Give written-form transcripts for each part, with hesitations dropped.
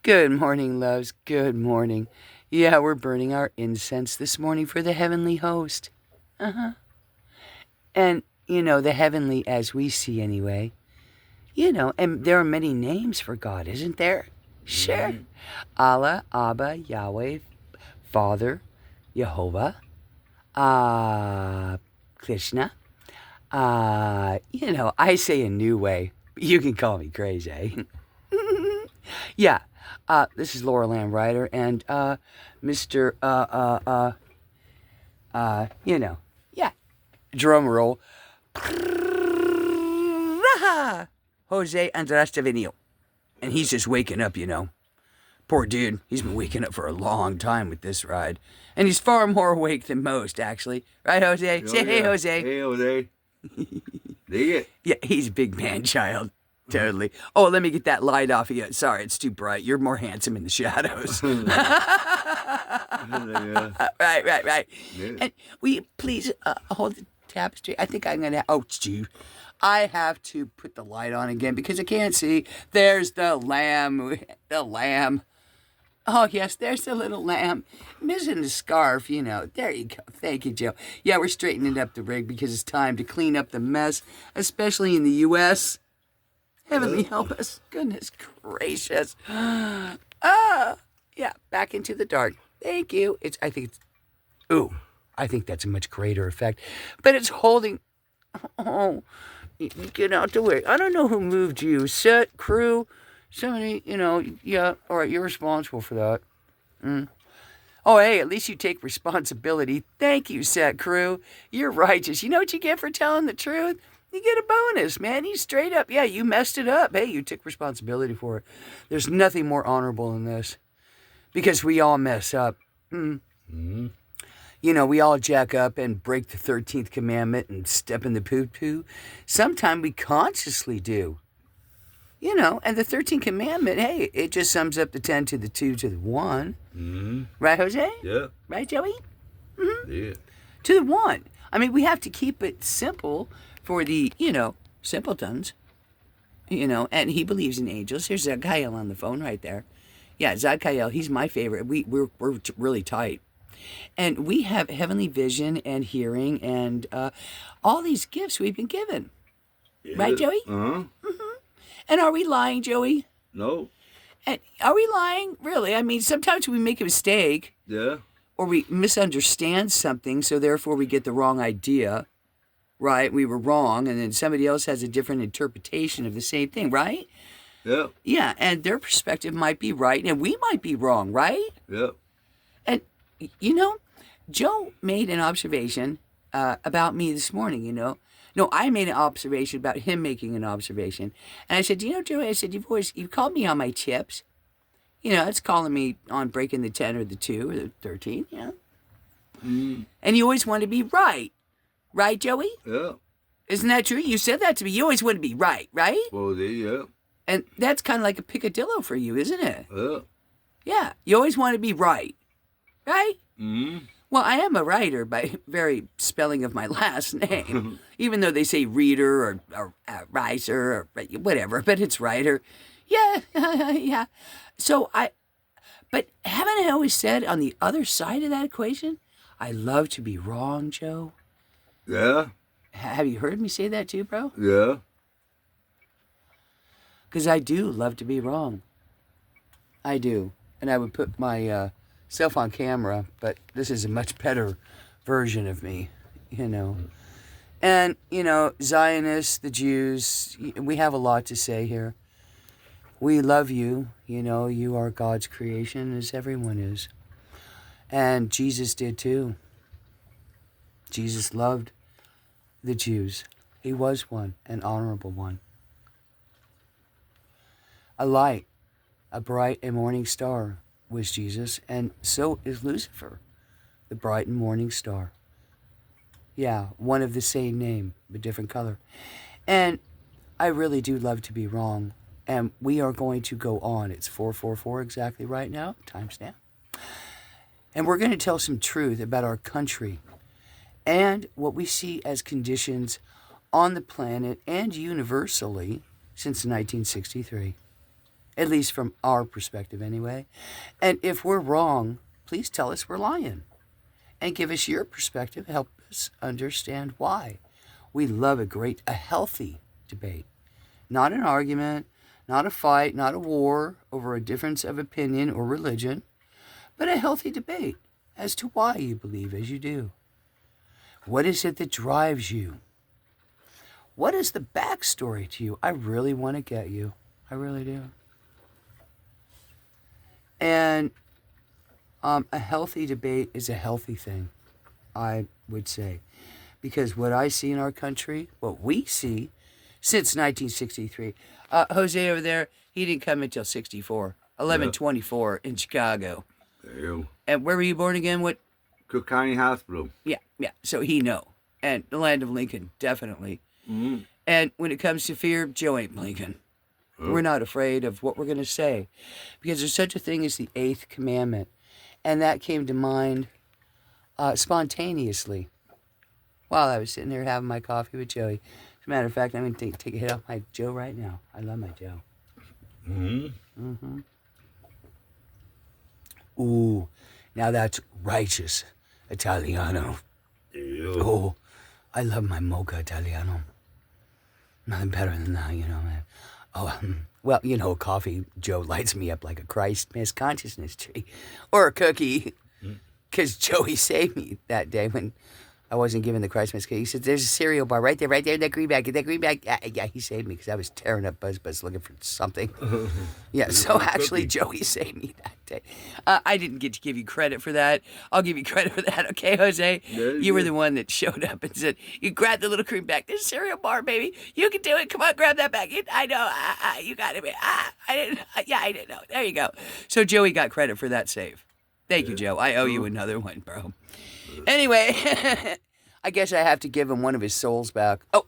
Good morning, loves. Good morning. Yeah, we're burning our incense this morning for the heavenly host. And, the heavenly as we see anyway. And there are many names for God, isn't there? Sure. Allah, Abba, Yahweh, Father, Jehovah, Krishna. I say a new way. You can call me crazy. Yeah. This is Laura Lamb Ryder and Mr. Yeah. Drum roll. Jose Andres Trevino. And he's just waking up, Poor dude. He's been waking up for a long time with this ride. And he's far more awake than most, actually. Right, Jose? Say hey, Jose. Hey, Jose. Dig it. Yeah, he's a big man child. Totally. Oh, let me get that light off of you. Sorry, it's too bright. You're more handsome in the shadows. Right. Yeah. And will you please hold the tapestry? I think I'm going to... Oh, Stu. I have to put the light on again because I can't see. There's the lamb. The lamb. Oh, yes, there's the little lamb. Missing the scarf, There you go. Thank you, Joe. Yeah, we're straightening up the rig because it's time to clean up the mess, especially in the U.S., Heavenly help us. Goodness gracious. Yeah, back into the dark. Thank you. I think that's a much greater effect. But it's holding... Oh, get out the way. I don't know who moved you. Set, crew, somebody, yeah. All right, you're responsible for that. Oh, hey, at least you take responsibility. Thank you, set, crew. You're righteous. You know what you get for telling the truth? You get a bonus, man. You straight up, yeah, you messed it up. Hey, you took responsibility for it. There's nothing more honorable than this. Because we all mess up. We all jack up and break the 13th commandment and step in the poo-poo. Sometimes we consciously do. And the 13th commandment, hey, it just sums up the 10 to the 2 to the 1. Right, Jose? Yeah. Right, Joey? Yeah. To the 1. I mean, we have to keep it simple for the, simpletons. And he believes in angels. Here's Zadkiel on the phone right there. Yeah, Zadkiel, he's my favorite. We're really tight. And we have heavenly vision and hearing and all these gifts we've been given. Yeah. Right, Joey? Uh-huh. And are we lying, Joey? No. And are we lying? Really? I mean, sometimes we make a mistake. Yeah. Or we misunderstand something, so therefore we get the wrong idea. Right? We were wrong, and then somebody else has a different interpretation of the same thing, right? Yeah. Yeah, and their perspective might be right, and we might be wrong, right? Yeah. And, Joe made an observation about me this morning, No, I made an observation about him making an observation. And I said, Joey, I said, you've called me on my tips. It's calling me on breaking the 10 or the 2 or the 13, And you always want to be right. Right, Joey? Yeah. Isn't that true? You said that to me. You always want to be right, right? Well, yeah. And that's kind of like a picadillo for you, isn't it? Yeah. Yeah, you always want to be right. Right? Well, I am a writer by very spelling of my last name, even though they say reader or riser or whatever, but it's writer. Yeah, yeah. But haven't I always said on the other side of that equation, I love to be wrong, Joe? Yeah. Have you heard me say that too, bro? Yeah. Because I do love to be wrong. I do. And I would put my self on camera, but this is a much better version of me, And, Zionists, the Jews, we have a lot to say here. We love you. You are God's creation, as everyone is. And Jesus did too. Jesus loved the Jews. He was one, an honorable one. A light, a bright and morning star was Jesus, and so is Lucifer, the bright and morning star. Yeah, one of the same name, but different color. And I really do love to be wrong, and we are going to go on. It's 4:44 exactly right now, timestamp. And we're going to tell some truth about our country and what we see as conditions on the planet and universally since 1963. at least from our perspective anyway. And if we're wrong, please tell us we're lying and give us your perspective. Help us understand why. We love a healthy debate, not an argument, not a fight, not a war over a difference of opinion or religion, but a healthy debate as to why you believe as you do. What is it that drives you? What is the backstory to you? I really want to get you. I really do. And a healthy debate is a healthy thing, I would say. Because what I see in our country, what we see since 1963, Jose over there, he didn't come until 64, 11/24 in Chicago. Damn. And where were you born again? What? Cook County Hospital. Yeah. So he know. And the land of Lincoln, definitely. Mm-hmm. And when it comes to fear, Joe ain't Lincoln. We're not afraid of what we're going to say. Because there's such a thing as the 8th commandment. And that came to mind spontaneously while I was sitting there having my coffee with Joey. As a matter of fact, I'm going to take a hit off my Joe right now. I love my Joe. Ooh, now that's righteous Italiano. Yeah. Oh, I love my mocha Italiano. Nothing better than that, man. Oh, well, coffee, Joe, lights me up like a Christ Miss Consciousness tree. Or a cookie. Because Joey saved me that day when I wasn't given the Christ Miss cookie. He said, there's a cereal bar right there, that greenback. Get that greenback. Yeah, he saved me because I was tearing up Buzz looking for something. Yeah, so actually, Joey saved me that day. I didn't get to give you credit for that. I'll give you credit for that, okay, Jose? Yeah, you were the one that showed up and said, you grab the little greenback. There's a cereal bar, baby. You can do it. Come on, grab that back. I know. You got it. I didn't know. There you go. So Joey got credit for that save. Thank you, Joe. I owe you another one, bro. Anyway, I guess I have to give him one of his souls back. Oh,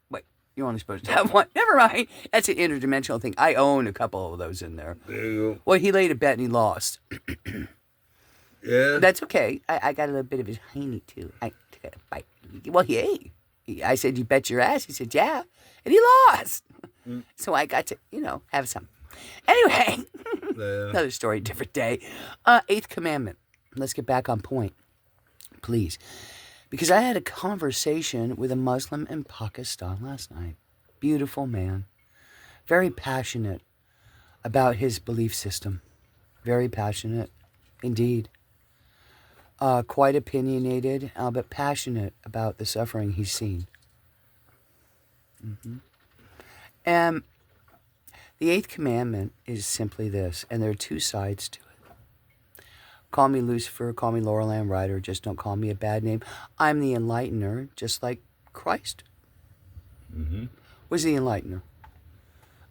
wait, you're only supposed to have one. Never mind. That's an interdimensional thing. I own a couple of those in there. There you go. Well, he laid a bet and he lost. Yeah. That's okay. I got a little bit of his hiney, too. I took a bite. Well, I said, you bet your ass. He said, yeah. And he lost. So I got to, have some. Anyway, another story, different day. 8th commandment. Let's get back on point, please. Because I had a conversation with a Muslim in Pakistan last night. Beautiful man. Very passionate about his belief system. Very passionate indeed. Quite opinionated, but passionate about the suffering he's seen. And the 8th commandment is simply this, and there are two sides to it. Call me Lucifer, call me Laurel Ann Ryder, just don't call me a bad name. I'm the enlightener, just like Christ was the enlightener.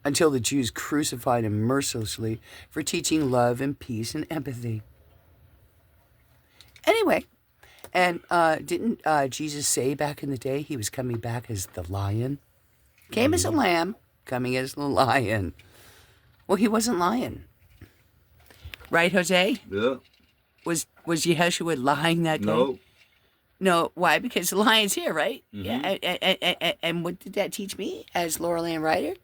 Until the Jews crucified him mercilessly for teaching love and peace and empathy. Anyway, and didn't Jesus say back in the day he was coming back as the lion? Came as a lamb, coming as the lion. Well, he wasn't lying. Right, Jose? Yeah. Was Yeshua lying that day? No. No, why? Because the lion's here, right? Yeah. And what did that teach me as Laurel Ann Ryder?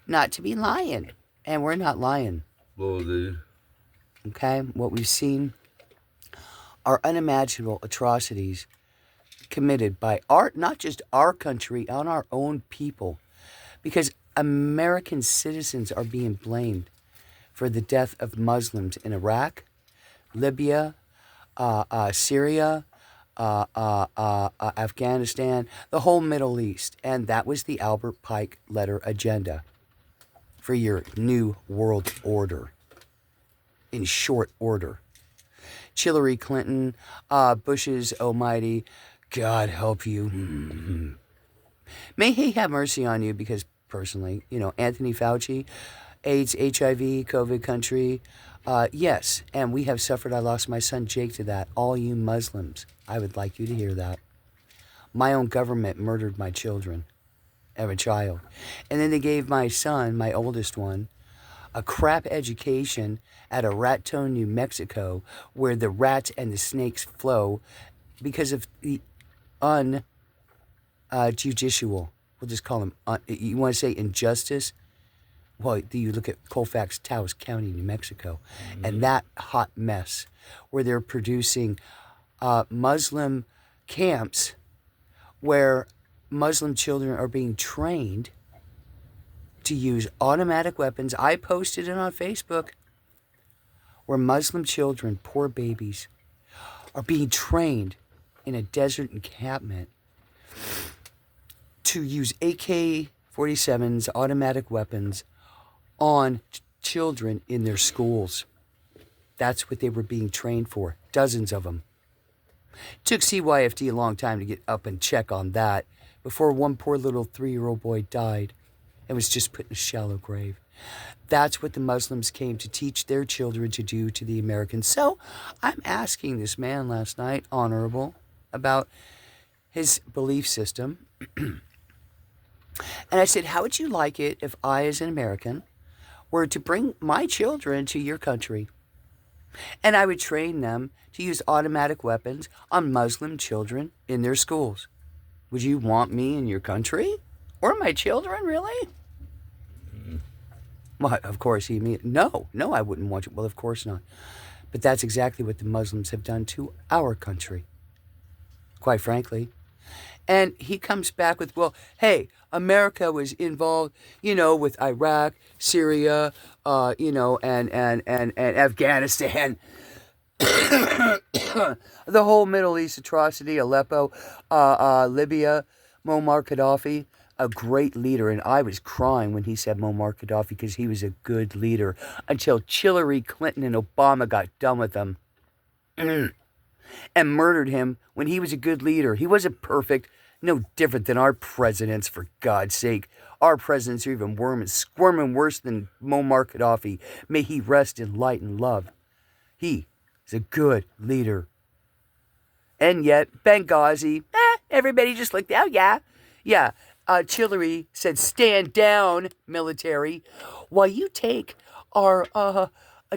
Not to be lying. And we're not lying. Well, dude. Okay? What we've seen are unimaginable atrocities committed by not just our country, on our own people. Because American citizens are being blamed for the death of Muslims in Iraq, Libya, Syria, Afghanistan, the whole Middle East. And that was the Albert Pike letter agenda for your new world order. In short order. Hillary Clinton, Bush's almighty, God help you. May he have mercy on you because personally, Anthony Fauci, AIDS, HIV, COVID country, yes, and we have suffered. I lost my son Jake to that. All you Muslims, I would like you to hear that. My own government murdered my children. I have a child. And then they gave my son, my oldest one, a crap education at a Raton, New Mexico, where the rats and the snakes flow because of the judicial. We'll just call them, you want to say injustice? well, you look at Colfax, Taos County, New Mexico, and that hot mess where they're producing Muslim camps where Muslim children are being trained to use automatic weapons. I posted it on Facebook where Muslim children, poor babies, are being trained in a desert encampment to use AK-47s, automatic weapons, on children in their schools. That's what they were being trained for, dozens of them. It took CYFD a long time to get up and check on that before one poor little 3-year-old boy died and was just put in a shallow grave. That's what the Muslims came to teach their children to do to the Americans. So I'm asking this man last night, Honorable, about his belief system. And I said, how would you like it if I, as an American, were to bring my children to your country? And I would train them to use automatic weapons on Muslim children in their schools. Would you want me in your country? Or my children, really? Well, of course, no, I wouldn't want you. Well, of course not. But that's exactly what the Muslims have done to our country, quite frankly. And he comes back with, well, hey, America was involved, with Iraq, Syria, and Afghanistan, the whole Middle East atrocity, Aleppo, Libya, Muammar Gaddafi, a great leader. And I was crying when he said Muammar Gaddafi because he was a good leader until Hillary Clinton and Obama got done with him and murdered him when he was a good leader. He wasn't perfect, no different than our presidents, for God's sake. Our presidents are even squirming worse than Muammar Gaddafi. May he rest in light and love. He is a good leader. And yet, Benghazi, everybody just looked, oh yeah. Hillary said, stand down, military, while you take our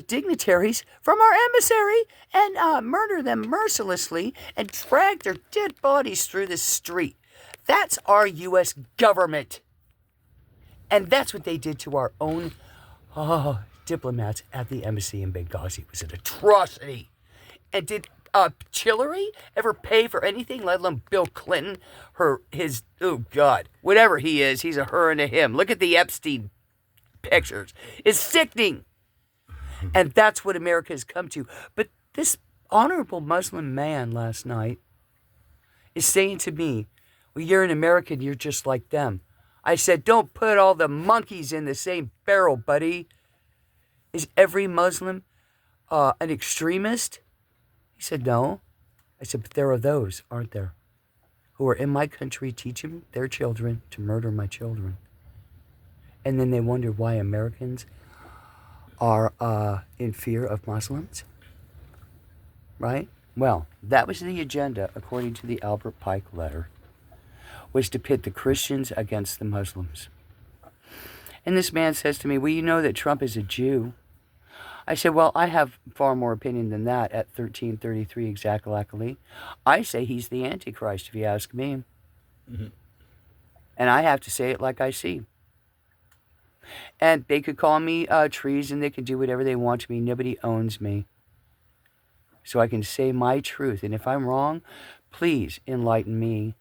dignitaries from our emissary and murder them mercilessly and drag their dead bodies through the street. That's our U.S. government. And that's what they did to our own diplomats at the embassy in Benghazi. It was an atrocity. And did Hillary ever pay for anything, let alone Bill Clinton? Whatever he is, he's a her and a him. Look at the Epstein pictures. It's sickening. And that's what America has come to. But this honorable Muslim man last night is saying to me, well, you're an American, you're just like them. I said, don't put all the monkeys in the same barrel, buddy. Is every Muslim an extremist? He said, no. I said, but there are those, aren't there, who are in my country teaching their children to murder my children. And then they wonder why Americans are in fear of Muslims, right? Well, that was the agenda, according to the Albert Pike letter, was to pit the Christians against the Muslims. And this man says to me, well, you know that Trump is a Jew. I said, well, I have far more opinion than that at 1333 exactly. I say he's the Antichrist, if you ask me. Mm-hmm. And I have to say it like I see. And they could call me treason, they can do whatever they want to me. Nobody owns me. So I can say my truth. And if I'm wrong, please enlighten me.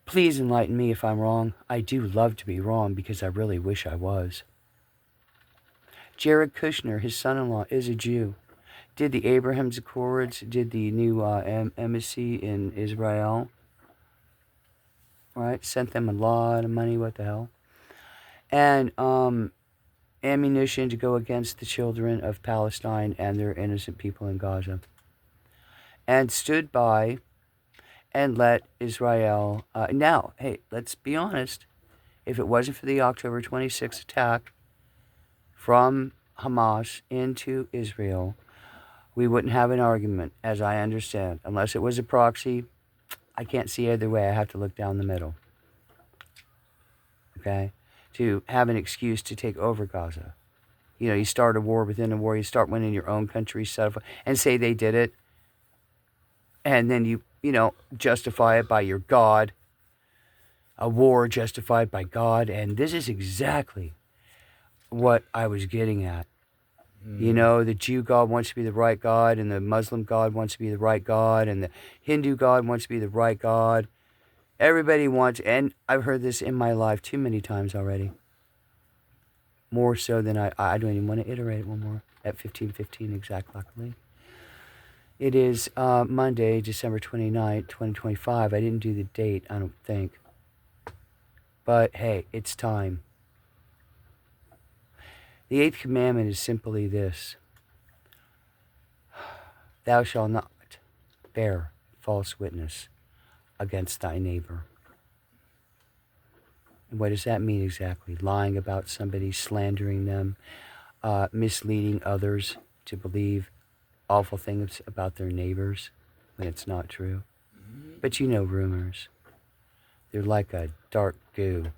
Please enlighten me if I'm wrong. I do love to be wrong because I really wish I was. Jared Kushner, his son-in-law, is a Jew. Did the Abraham's Accords, did the new embassy in Israel. Right? Sent them a lot of money, what the hell. And ammunition to go against the children of Palestine and their innocent people in Gaza. And stood by and let Israel... now, hey, let's be honest. If it wasn't for the October 26th attack from Hamas into Israel, we wouldn't have an argument, as I understand. Unless it was a proxy, I can't see either way. I have to look down the middle. Okay? To have an excuse to take over Gaza. You start a war within a war. You start one in your own country, and say they did it. And then you justify it by your God. A war justified by God. And this is exactly what I was getting at. You know, the Jew God wants to be the right God, and the Muslim God wants to be the right God, and the Hindu God wants to be the right God. Everybody wants, and I've heard this in my life too many times already. More so than I don't even want to iterate it one more. At 15:15 exactly. It is Monday, December 29th, 2025. I didn't do the date, I don't think. But hey, it's time. The eighth commandment is simply this: thou shalt not bear false witness against thy neighbor. And what does that mean exactly? Lying about somebody, slandering them, misleading others to believe awful things about their neighbors when it's not true. But you know rumors. They're like a dark goo.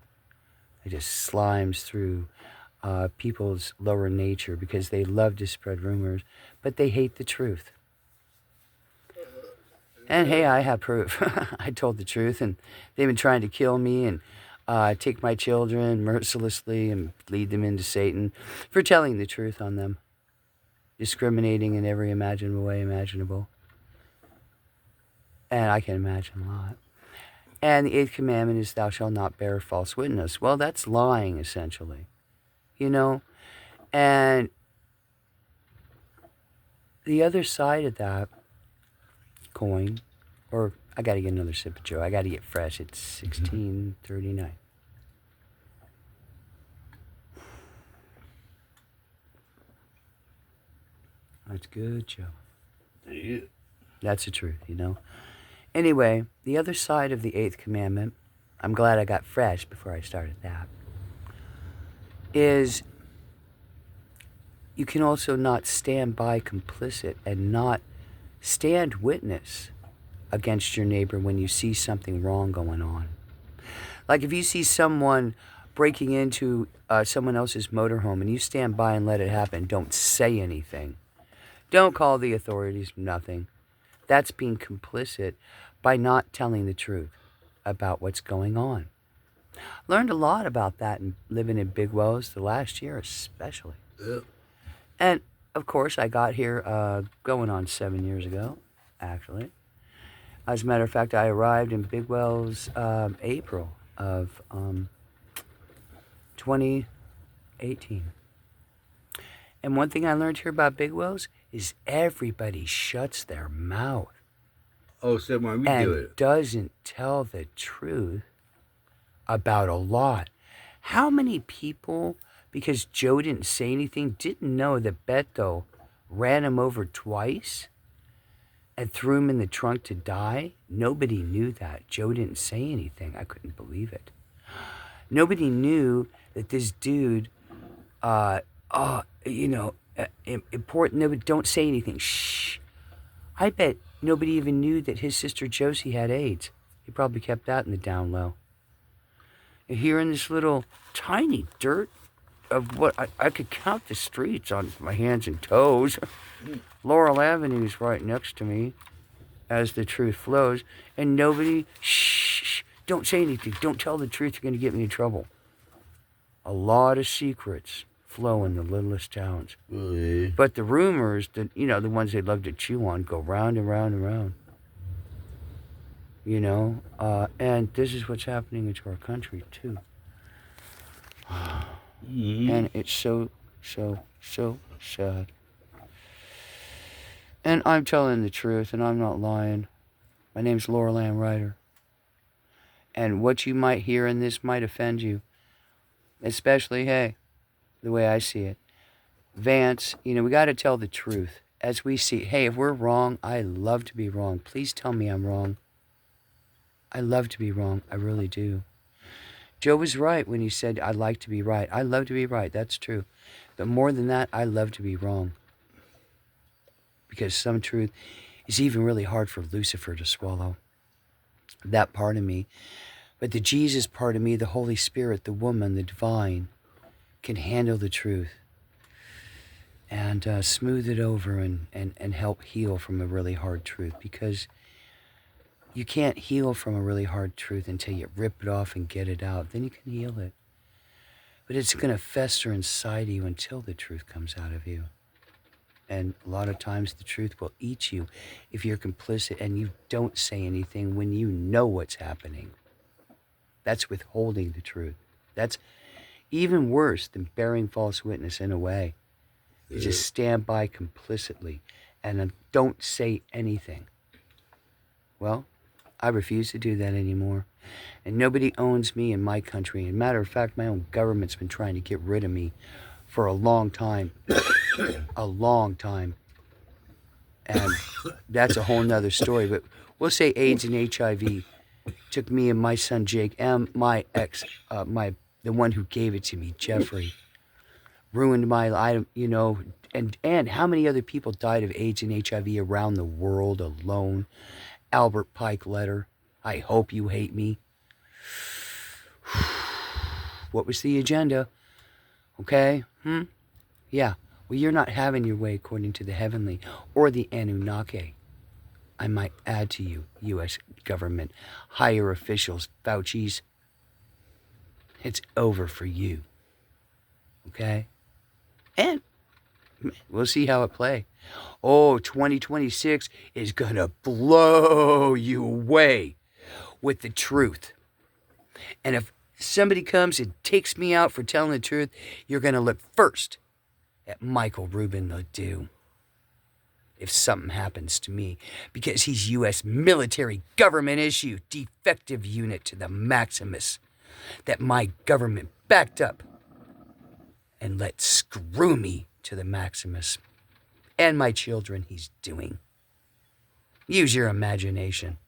It just slimes through people's lower nature because they love to spread rumors, but they hate the truth. And hey, I have proof. I told the truth, and they've been trying to kill me and take my children mercilessly and lead them into Satan for telling the truth on them, discriminating in every imaginable way imaginable. And I can imagine a lot. And the eighth commandment is thou shalt not bear false witness. Well, that's lying, essentially. You know? And the other side of that coin, or I got to get another sip of Joe. I got to get fresh. It's 16:39. That's good, Joe. Yeah. That's the truth, you know? Anyway, the other side of the eighth commandment, I'm glad I got fresh before I started that, is you can also not stand by complicit and not stand witness against your neighbor when you see something wrong going on. Like if you see someone breaking into someone else's motorhome and you stand by and let it happen, don't say anything. Don't call the authorities, nothing. That's being complicit by not telling the truth about what's going on. Learned a lot about that and living in Big Wells the last year especially. Yep. And of course I got here going on 7 years ago, actually. As a matter of fact, I arrived in Big Wells April of 2018. And one thing I learned here about Big Wells is everybody shuts their mouth. Oh, so when we and do it. doesn't tell the truth about a lot. How many people, because Joe didn't say anything, didn't know that Beto ran him over twice and threw him in the trunk to die? Nobody knew that. Joe didn't say anything. I couldn't believe it. Nobody knew that this dude, important. Nobody, don't say anything. Shh. I bet nobody even knew that his sister Josie had AIDS. He probably kept that in the down low. And here in this little tiny dirt of what I could count the streets on my hands and toes. Laurel Avenue's right next to me as the truth flows. And nobody, shh, don't say anything. Don't tell the truth. You're going to get me in trouble. A lot of secrets flow in the littlest towns. Really? But the rumors, the ones they love to chew on, go round and round and round. And this is what's happening into our country, too. And it's so, so, so sad. And I'm telling the truth, and I'm not lying. My name's Laurel Ann Ryder. And what you might hear in this might offend you. Especially, hey, the way I see it. Vance, we got to tell the truth. As we see, hey, if we're wrong, I love to be wrong. Please tell me I'm wrong. I love to be wrong. I really do. Joe was right when he said, I like to be right. I love to be right. That's true. But more than that, I love to be wrong. Because some truth is even really hard for Lucifer to swallow. That part of me. But the Jesus part of me, the Holy Spirit, the woman, the divine, can handle the truth. And smooth it over and help heal from a really hard truth. Because you can't heal from a really hard truth until you rip it off and get it out. Then you can heal it. But it's going to fester inside you until the truth comes out of you. And a lot of times the truth will eat you if you're complicit and you don't say anything when you know what's happening. That's withholding the truth. That's even worse than bearing false witness in a way. You just stand by complicitly and don't say anything. Well, I refuse to do that anymore. And nobody owns me in my country. As a matter of fact, my own government's been trying to get rid of me for a long time. A long time. And that's a whole nother story. But we'll say AIDS and HIV took me and my son Jake and my ex, the one who gave it to me, Jeffrey, ruined my life, you know. And how many other people died of AIDS and HIV around the world alone? Albert Pike letter. I hope you hate me. What was the agenda? Okay? Yeah. Well, you're not having your way according to the heavenly or the Anunnaki. I might add to you, U.S. government, higher officials, Fauci's. It's over for you. Okay? And we'll see how it plays. Oh, 2026 is going to blow you away with the truth. And if somebody comes and takes me out for telling the truth, you're going to look first at Michael Rubin Ledoux. If something happens to me, because he's U.S. military government issue defective unit to the Maximus that my government backed up and let screw me to the Maximus and my children he's doing. Use your imagination.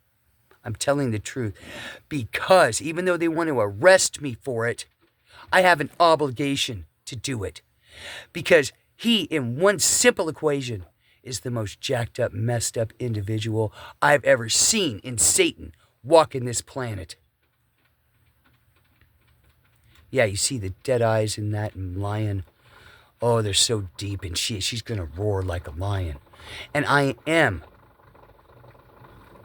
I'm telling the truth because even though they want to arrest me for it, I have an obligation to do it because he, in one simple equation, is the most jacked up, messed up individual I've ever seen in Satan walking this planet. Yeah, you see the dead eyes in that lion. Oh, they're so deep, and she's going to roar like a lion. And I am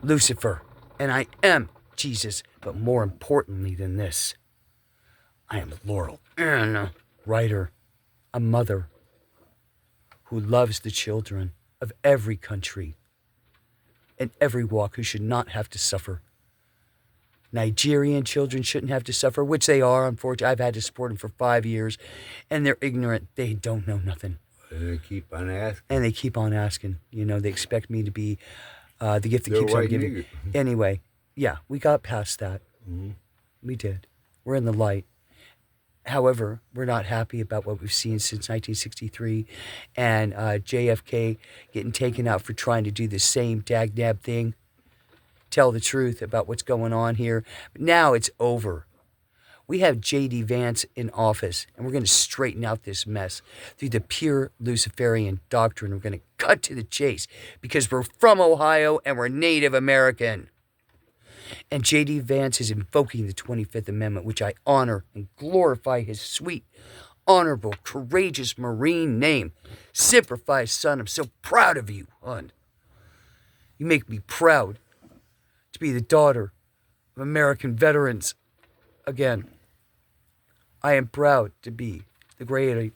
Lucifer, and I am Jesus, but more importantly than this, I am Laurel, a writer, a mother who loves the children of every country and every walk who should not have to suffer. Nigerian children shouldn't have to suffer, which they are, unfortunately. I've had to support them for 5 years, and they're ignorant. They don't know nothing. And they keep on asking. And they keep on asking. You know, they expect me to be the gift that They're keeps on white giving. nigger. Anyway, yeah, we got past that. Mm-hmm. We did. We're in the light. However, we're not happy about what we've seen since 1963 and JFK getting taken out for trying to do the same dag-nab thing. Tell the truth about what's going on here. But now it's over. We have J.D. Vance in office, and we're going to straighten out this mess through the pure Luciferian doctrine. We're going to cut to the chase because we're from Ohio and we're Native American. And J.D. Vance is invoking the 25th Amendment, which I honor and glorify his sweet, honorable, courageous Marine name. Semper Fi, son, I'm so proud of you, hon. You make me proud to be the daughter of American veterans. Again, I am proud to be the great, I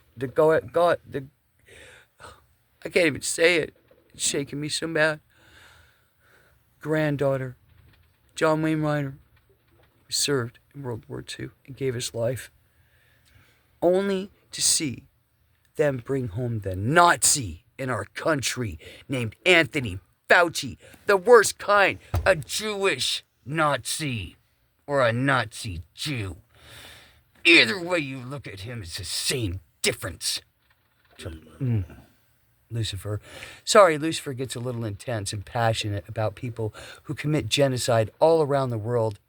can't even say it. It's shaking me so bad. Granddaughter, John Wayne Reiner, who served in World War II and gave his life, only to see them bring home the Nazi in our country named Anthony Fauci, the worst kind, a Jewish Nazi or a Nazi Jew. Either way you look at him, it's the same difference. So, Lucifer. Sorry, Lucifer gets a little intense and passionate about people who commit genocide all around the world.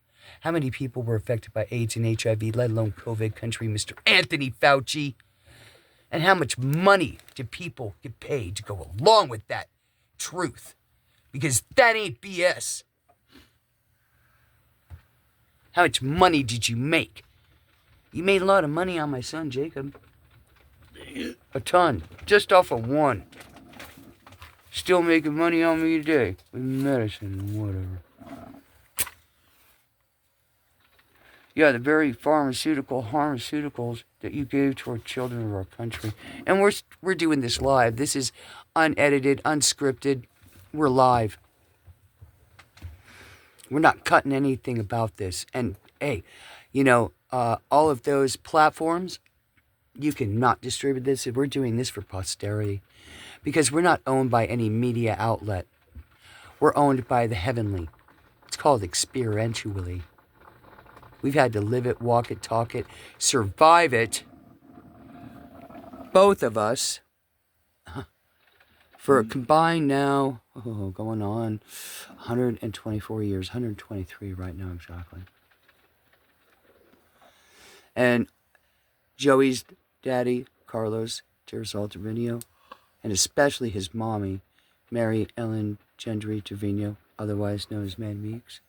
How many people were affected by AIDS and HIV, let alone COVID country, Mr. Anthony Fauci? And how much money do people get paid to go along with that truth? Because that ain't BS. How much money did you make? You made a lot of money on my son, Jacob. A ton. Just off of one. Still making money on me today. With medicine and whatever. Yeah, the very pharmaceuticals that you gave to our children of our country. And we're doing this live. This is unedited, unscripted. We're live. We're not cutting anything about this. And hey, all of those platforms, you cannot distribute this. We're doing this for posterity because we're not owned by any media outlet. We're owned by the heavenly. It's called experientially. We've had to live it, walk it, talk it, survive it. Both of us. For a combined now, going on 124 years, 123 right now exactly. And Joey's daddy, Carlos Trevino, and especially his mommy, Mary Ellen Gendry Trevino, otherwise known as Mad Meeks,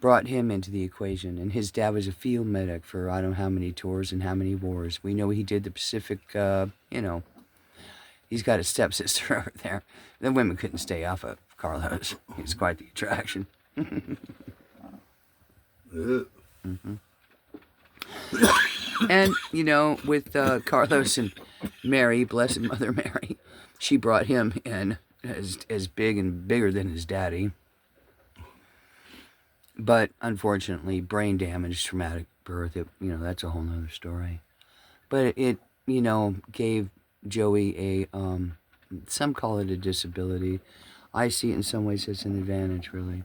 brought him into the equation. And his dad was a field medic for I don't know how many tours and how many wars. We know he did the Pacific, he's got a stepsister over there. The women couldn't stay off of Carlos. He's quite the attraction. And, with Carlos and Mary, Blessed Mother Mary, she brought him in as big and bigger than his daddy. But unfortunately, brain damage, traumatic birth, that's a whole nother story. But it gave Joey some call it a disability. I see it in some ways as an advantage, really.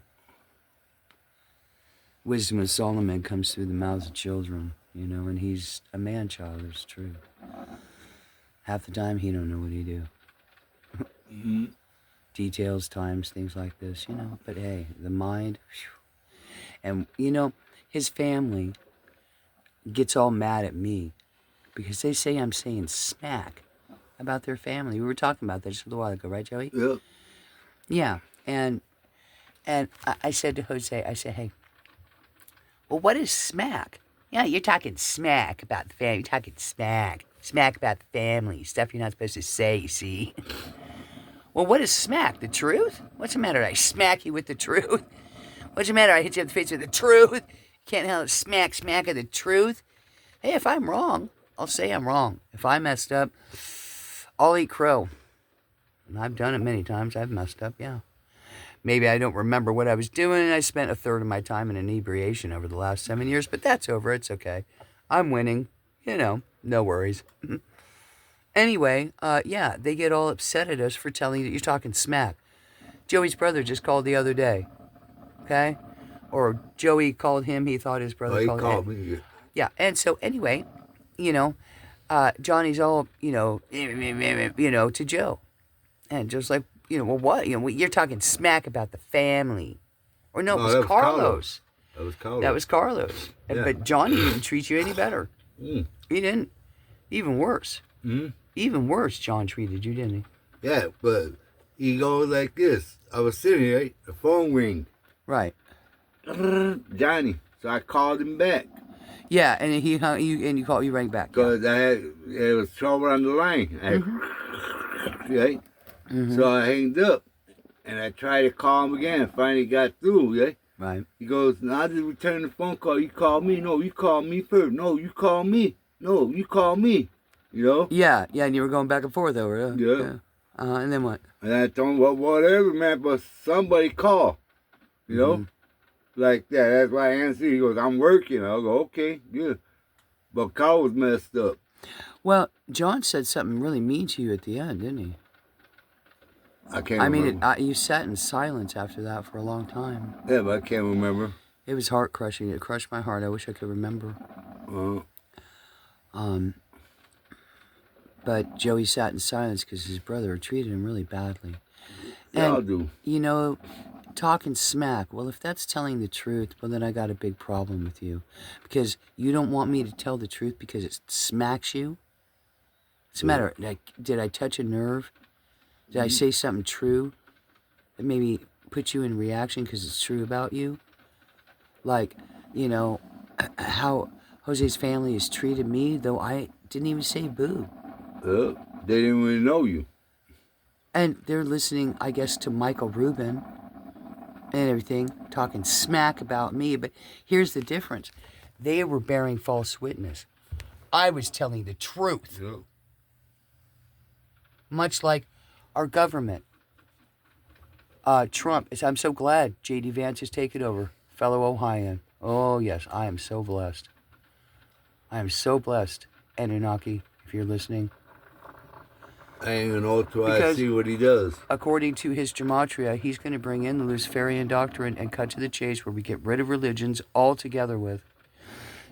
Wisdom of Solomon comes through the mouths of children, and he's a man-child, it's true. Half the time, he don't know what he do. Details, times, things like this, But hey, the mind, whew. And, his family gets all mad at me because they say I'm saying smack about their family. We were talking about that just a little while ago, right, Joey? Yeah. Yeah, and I said to Jose, I said, hey, well, what is smack? Yeah, you're talking smack about the family. You're talking smack about the family. Stuff you're not supposed to say, you see? Well, what is smack? The truth? What's the matter? I smack you with the truth? What's the matter? I hit you in the face with the truth? Can't help smack of the truth? Hey, if I'm wrong, I'll say I'm wrong. If I messed up, I'll eat crow. And I've done it many times. I've messed up, yeah. Maybe I don't remember what I was doing, and I spent a third of my time in inebriation over the last 7 years, but that's over. It's okay. I'm winning. No worries. Anyway, yeah, they get all upset at us for telling you that you're talking smack. Joey's brother just called the other day. Okay? Or Joey called him. He thought his brother called him. Me. Yeah, and so anyway, Johnny's all, to Joe. And just like, well, what? You're talking smack about the family. Or no, it was Carlos. That was Carlos. That was Carlos. Yeah. But Johnny didn't treat you any better. He didn't. Even worse. Even worse, John treated you, didn't he? Yeah, but he goes like this. I was sitting here, the phone rang. Right. Johnny. So I called him back. Yeah, and he rang back. Because there was trouble on the line. Right? So I hanged up. And I tried to call him again. Finally got through, right? Right. He goes, I just returned the phone call. You called me. No, you called me first. No, you called me. No, you called me. Yeah, and you were going back and forth over it. Yeah. And then what? And I told him, well, whatever, man, but somebody call. Like that. That's why I answered. He goes, I'm working. I go, okay, good. But Carl was messed up. Well, John said something really mean to you at the end, didn't he? I can't remember. You sat in silence after that for a long time. Yeah, but I can't remember. It was heart-crushing. It crushed my heart. I wish I could remember. But Joey sat in silence because his brother treated him really badly. Yeah, I'll do. Talking smack, well, if that's telling the truth, well, then I got a big problem with you. Because you don't want me to tell the truth because it smacks you? What's the matter? Did I touch a nerve? Did I say something true that maybe put you in reaction because it's true about you? Like, how Jose's family has treated me, though I didn't even say boo. They didn't even know you. And they're listening, I guess, to Michael Rubin and everything, talking smack about me. But here's the difference. They were bearing false witness. I was telling the truth. Yeah. Much like our government. Trump, I'm so glad J.D. Vance has taken over. Fellow Ohioan. Oh, yes, I am so blessed. I am so blessed, Anunnaki, if you're listening. I ain't gonna know till I see what he does. According to his gematria, he's going to bring in the Luciferian doctrine and cut to the chase where we get rid of religions altogether with.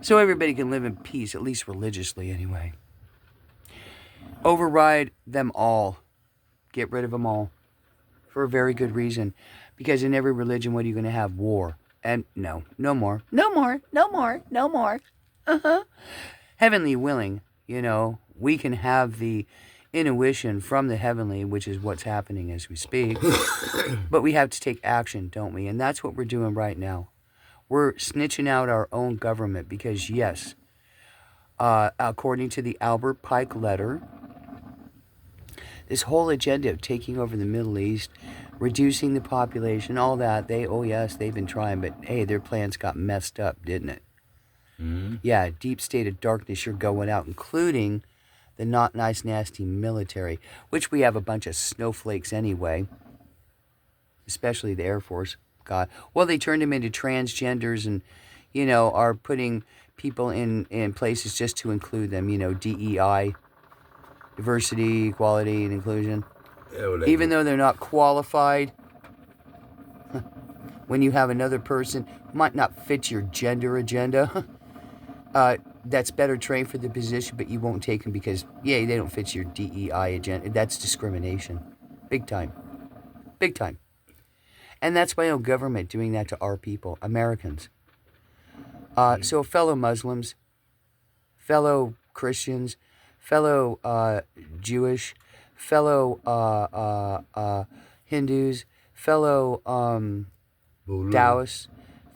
So everybody can live in peace, at least religiously anyway. Override them all. Get rid of them all. For a very good reason. Because in every religion, what are you going to have? War. And no more. No more. No more. No more. Heavenly willing, we can have the intuition from the heavenly, which is what's happening as we speak. But we have to take action, don't we? And that's what we're doing right now. We're snitching out our own government because, yes, according to the Albert Pike letter, this whole agenda of taking over the Middle East, reducing the population, all that, they've been trying, but hey, their plans got messed up, didn't it? Mm-hmm. Yeah, deep state of darkness, you're going out, including the not nice, nasty military, which we have a bunch of snowflakes anyway, especially the Air Force. God, well, they turned them into transgenders and, are putting people in places just to include them, DEI, diversity, equality, and inclusion. Yeah, even though they're not qualified, when you have another person who might not fit your gender agenda, that's better trained for the position, but you won't take them because, they don't fit your DEI agenda. That's discrimination. Big time. Big time. And that's my own government doing that to our people, Americans. So fellow Muslims, fellow Christians, fellow Jewish, fellow Hindus, fellow Taoists,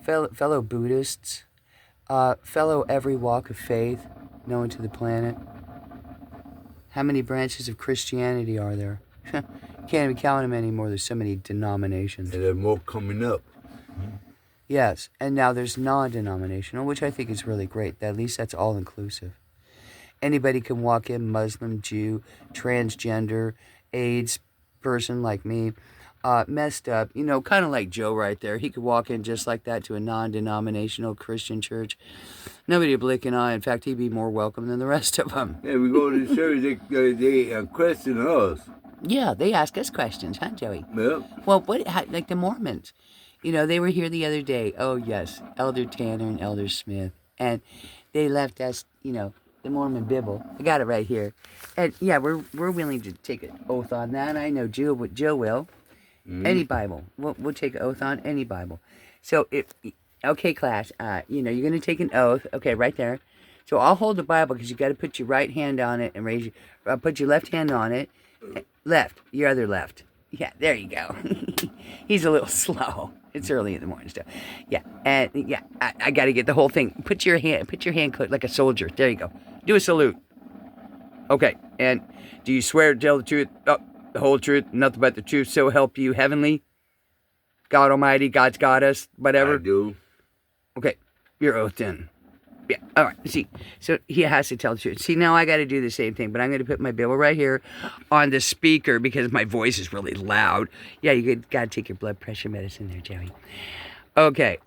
fellow Buddhists, fellow every walk of faith known to the planet. How many branches of Christianity are there? Can't even count them anymore. There's so many denominations. And there are more coming up. Yes, and now there's non-denominational, which I think is really great. At least that's all-inclusive. Anybody can walk in, Muslim, Jew, transgender, AIDS person like me, messed up, kind of like Joe right there. He could walk in just like that to a non-denominational Christian church. Nobody would blink an eye. In fact, he'd be more welcome than the rest of them. Yeah, we go to the church, they question us. Yeah, they ask us questions, huh, Joey? Yep. Well, like the Mormons. They were here the other day. Oh, yes, Elder Tanner and Elder Smith. And they left us, the Mormon Bible. I got it right here. And, yeah, we're willing to take an oath on that. I know Joe will. Mm-hmm. Any Bible. We'll take an oath on any Bible. So, okay, class, you're going to take an oath. Okay, right there. So I'll hold the Bible because you got to put your right hand on it and put your left hand on it. Left, your other left. Yeah, there you go. He's a little slow. It's early in the morning still. Yeah, and yeah, I got to get the whole thing. Put your hand like a soldier. There you go. Do a salute. Okay, and do you swear to tell the truth, the whole truth, nothing but the truth, so help you heavenly? God Almighty, God's got us, whatever. I do. Okay, your oath in. Yeah, all right, see, so he has to tell the truth. See, now I got to do the same thing, but I'm going to put my Bible right here on the speaker because my voice is really loud. Yeah, you got to take your blood pressure medicine there, Joey. Okay,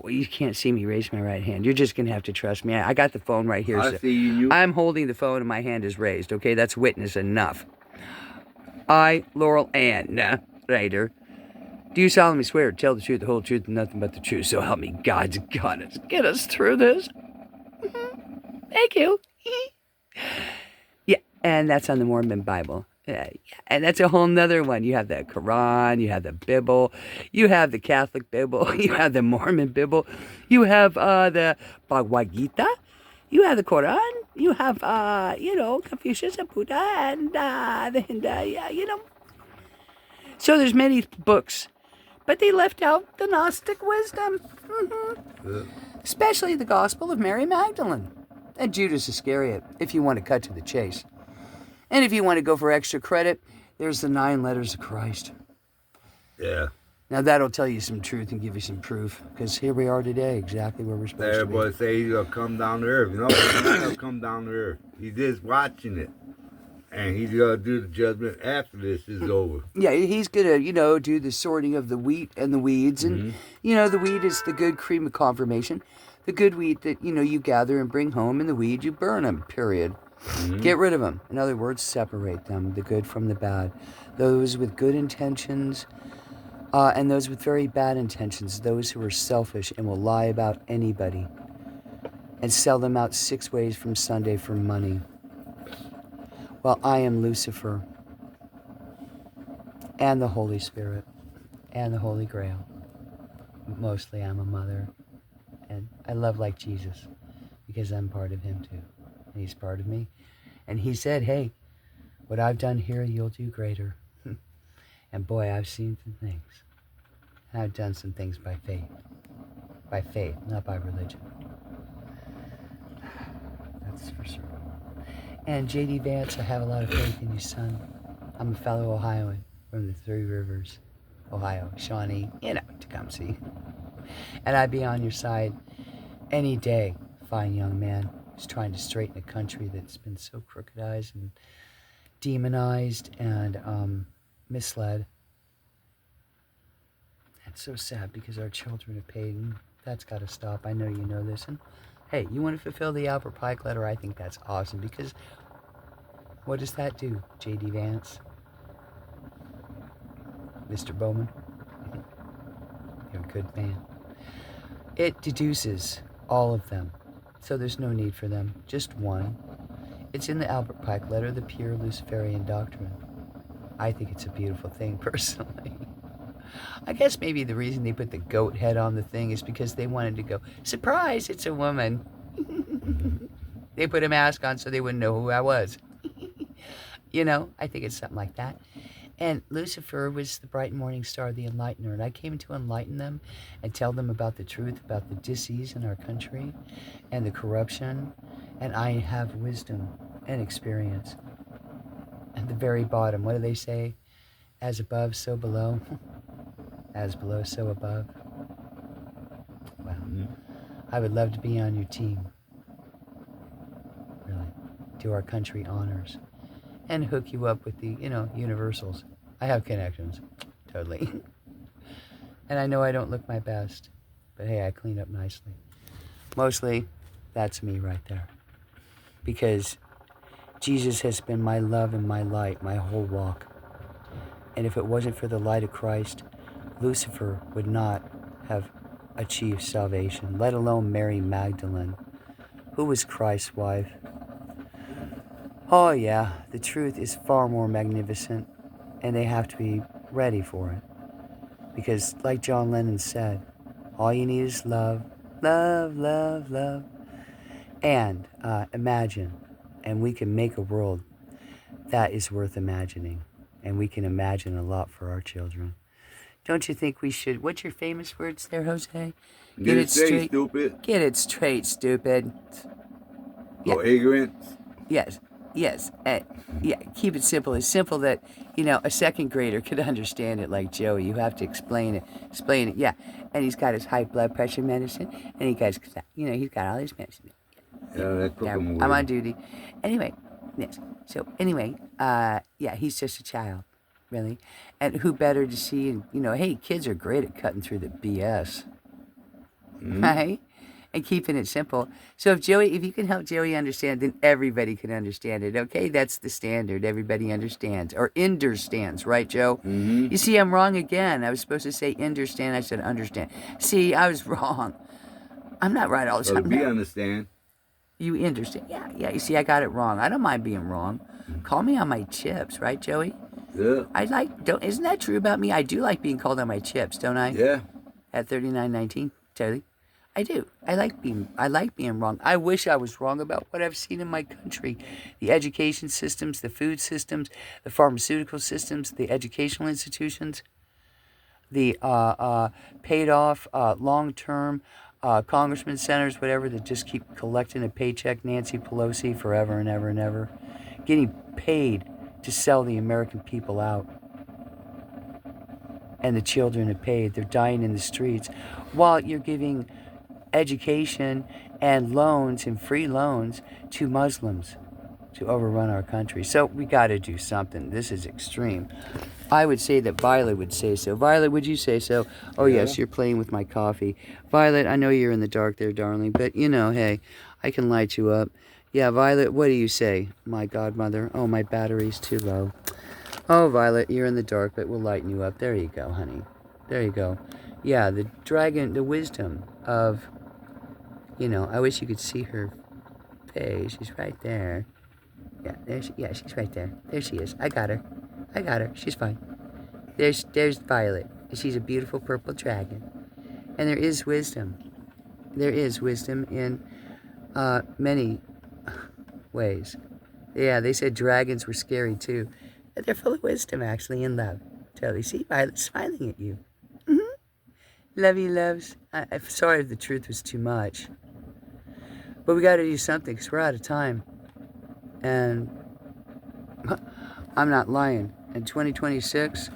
you can't see me raise my right hand. You're just going to have to trust me. I got the phone right here. I see you. I'm holding the phone and my hand is raised, okay? That's witness enough. I, Laurel Ann Ryder, do solemnly swear to tell the truth, the whole truth, and nothing but the truth, so help me God's got us. Get us through this. Thank you. Yeah, and that's on the Mormon Bible. Yeah, and that's a whole nother one. You have the Quran, you have the Bible, you have the Catholic Bible, you have the Mormon Bible, you have the Bhagavad Gita, you have the Quran, you have, Confucius and Buddha and the Hindu, So there's many books, but they left out the Gnostic wisdom. Mm-hmm. Yeah. Especially the Gospel of Mary Magdalene and Judas Iscariot, if you want to cut to the chase. And if you want to go for extra credit, there's the 9 letters of Christ. Yeah. Now that'll tell you some truth and give you some proof, because here we are today, exactly where we're supposed to be. Everybody say he's gonna come down to earth. No, he's not gonna come down to earth. He's just watching it, and he's gonna do the judgment after this is over. Yeah, he's gonna, do the sorting of the wheat and the weeds, and the wheat is the good cream of confirmation, the good wheat that you gather and bring home, and the weed you burn them. Period. Get rid of them. In other words, separate them, the good from the bad. Those with good intentions. And those with very bad intentions, those who are selfish and will lie about anybody and sell them out 6 ways from Sunday for money. Well, I am Lucifer and the Holy Spirit and the Holy Grail. Mostly I'm a mother, and I love like Jesus because I'm part of him too. And he's part of me. And he said, hey, what I've done here, you'll do greater. And boy, I've seen some things. And I've done some things by faith. By faith, not by religion. That's for sure. And J.D. Vance, I have a lot of faith in you, son. I'm a fellow Ohioan from the Three Rivers, Ohio, Shawnee, Tecumseh. And I'd be on your side any day, fine young man who's trying to straighten a country that's been so crookedized and demonized and misled. It's so sad because our children are paid, and that's got to stop. I know you know this. And hey, you want to fulfill the Albert Pike letter? I think that's awesome, because what does that do, J.D. Vance? Mr. Bowman? You're a good man. It deduces all of them, so there's no need for them. Just one. It's in the Albert Pike letter, the pure Luciferian doctrine. I think it's a beautiful thing, personally. I guess maybe the reason they put the goat head on the thing is because they wanted to go, surprise, it's a woman. They put a mask on so they wouldn't know who I was. I think it's something like that. And Lucifer was the bright morning star, the enlightener. And I came to enlighten them and tell them about the truth, about the disease in our country and the corruption. And I have wisdom and experience. At the very bottom, what do they say? As above, so below. As below, so above. Well, I would love to be on your team. Really. Do our country honors. And hook you up with the, universals. I have connections. Totally. And I know I don't look my best. But hey, I clean up nicely. Mostly, that's me right there. Because Jesus has been my love and my light, my whole walk. And if it wasn't for the light of Christ, Lucifer would not have achieved salvation, let alone Mary Magdalene, who was Christ's wife. Oh yeah, the truth is far more magnificent, and they have to be ready for it. Because like John Lennon said, all you need is love, love, love, love. And imagine, and we can make a world that is worth imagining. And we can imagine a lot for our children. Don't you think we should? What's your famous words there, Jose? Get it straight, stupid. Get it straight, stupid. Yeah. Or ignorance. Yes. Keep it simple. It's simple that, a second grader could understand it like Joey. You have to explain it. Yeah. And he's got his high blood pressure medicine, and he's got all his medicine. Yeah, I'm on duty. Anyway, yes. So anyway, he's just a child. Really? And who better to see, hey, kids are great at cutting through the BS. Right? And keeping it simple. So if you can help Joey understand, then everybody can understand it, okay? That's the standard. Everybody understands. Or understands, right, Joe? You see, I'm wrong again. I was supposed to say understand. I said understand. See, I was wrong. I'm not right all the time. We understand. You understand. Yeah. You see, I got it wrong. I don't mind being wrong. Call me on my chips, right, Joey? Yeah. Isn't that true about me? I do like being called on my chips, don't I? Yeah. At 3919, totally. I do. I like being wrong. I wish I was wrong about what I've seen in my country. The education systems, the food systems, the pharmaceutical systems, the educational institutions, the paid off, long-term congressmen, senators, whatever, that just keep collecting a paycheck, Nancy Pelosi, forever and ever and ever, getting paid to sell the American people out. and the children have paid. They're dying in the streets while you're giving education and loans and free loans to Muslims to overrun our country. So we got to do something. This is extreme. I would say that Violet would say so. Violet, would you say so? Oh, Yeah. yes, you're playing with my coffee. Violet, I know you're in the dark there, darling, but you know, hey, I can light you up. Yeah, Violet, what do you say? My godmother. Oh, my battery's too low. Oh, Violet, you're in the dark, but we'll lighten you up. There you go, honey. There you go. Yeah, the dragon, the wisdom of, you know, I wish you could see her face. She's right there. Yeah, she's right there. There she is. I got her. She's fine. There's Violet. She's a beautiful purple dragon. And there is wisdom. There is wisdom in many ways. Yeah, they said dragons were scary too. But they're full of wisdom, actually, and love. Totally. See, Violet's smiling at you. Love you, loves. I'm sorry if the truth was too much. But we got to do something because we're out of time. And I'm not lying. In 2026,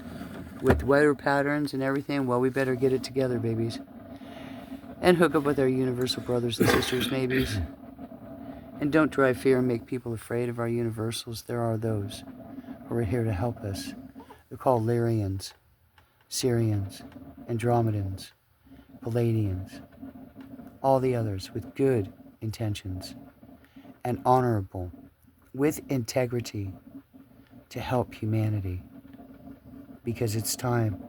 with weather patterns and everything, well, we better get it together, babies. And hook up with our universal brothers and sisters, maybes. And don't drive fear and make people afraid of our universals. There are those who are here to help us. They're called Lyrians, Syrians, Andromedans, Palladians, all the others with good intentions and honorable, with integrity, to help humanity. Because it's time.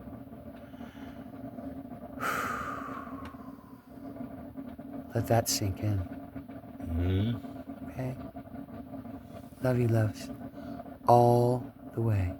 Let that sink in. Mm-hmm. Okay? Love you, loves. All the way.